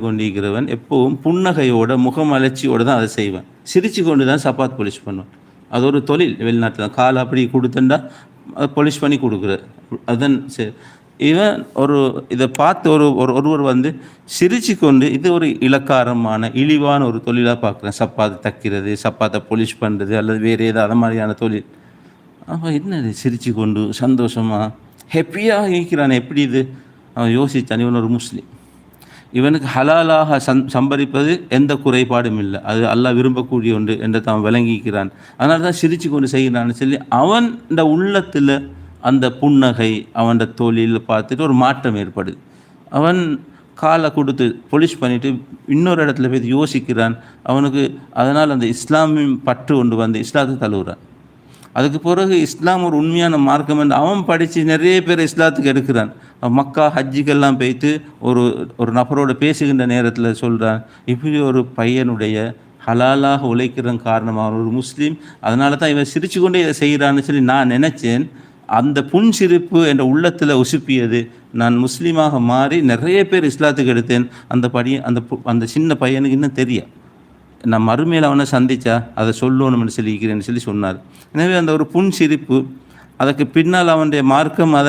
கொண்டிருக்கிறவன் எப்பவும் புன்னகையோட முகமலர்ச்சியோட தான் அதை செய்வேன். சிரிச்சு கொண்டு தான் சப்பாத் பாலிஷ் பண்ணுவேன். அது ஒரு தொழில் வெளிநாட்டில். காலை அப்படி கொடுத்துண்டா பாலிஷ் பண்ணி கொடுக்குற அதன் இவன் இதை பார்த்து ஒருவர் வந்து சிரிச்சு கொண்டு இது ஒரு இலக்காரமான இழிவான ஒரு தொழிலாக பார்க்குறேன். சப்பாத்து தைக்கிறது, சப்பாத்தை பாலிஷ் பண்ணுறது அல்லது வேறு ஏதாவது மாதிரியான தொழில். அவன் என்னது சிரிச்சு கொண்டு சந்தோஷமாக ஹெப்பியாக இருக்கிறான். எப்படி இது அவன் யோசித்தான். இவன் ஒரு முஸ்லீம், இவனுக்கு ஹலாலாக சம்பரிப்பது எந்த குறைபாடும் இல்லை, அது அல்லாஹ் விரும்பக்கூடிய ஒன்று என்று தான் விளங்கிக்கிறான். அதனால தான் சிரிச்சு கொண்டு செய்கிறான்னு சொல்லி அவன் இந்த உள்ளத்தில் அந்த புன்னகை அவன் தொழில் பார்த்துட்டு ஒரு மாற்றம் ஏற்படுது. அவன் காலை கொடுத்து பொலிஷ் பண்ணிவிட்டு இன்னொரு இடத்துல போய் யோசிக்கிறான். அவனுக்கு அதனால் அந்த இஸ்லாமின் பற்று கொண்டு வந்து இஸ்லாத்தை தழுவுறான். அதுக்கு பிறகு இஸ்லாம் ஒரு உண்மையான மார்க்கம் என்று அவன் படித்து நிறைய பேர் இஸ்லாத்துக்கு எடுக்கிறான். மக்கா ஹஜ்ஜிக்கெல்லாம் போய்த்து ஒரு நபரோடு பேசுகின்ற நேரத்தில் சொல்கிறான், இப்படி ஒரு பையனுடைய ஹலாலாக உழைக்கிற காரணமாக ஒரு முஸ்லீம், அதனால தான் இவன் சிரிச்சு கொண்டே இதை செய்கிறான்னு சொல்லி நான் நினச்சேன். அந்த புன்சிரிப்பு என்ற உள்ளத்தில் உசுப்பியது. நான் முஸ்லீமாக மாறி நிறைய பேர் இஸ்லாத்துக்கு எடுத்தேன். அந்த சின்ன பையனுக்கு இன்னும் தெரியும், நான் மறுமையில் அவனை சந்தித்தா அதை சொல்லணும்னு சொல்லிக்கிறேன்னு சொல்லி சொன்னார். எனவே அந்த ஒரு புன்சிரிப்பு, அதற்கு பின்னால் அவனுடைய மார்க்கம் அதனை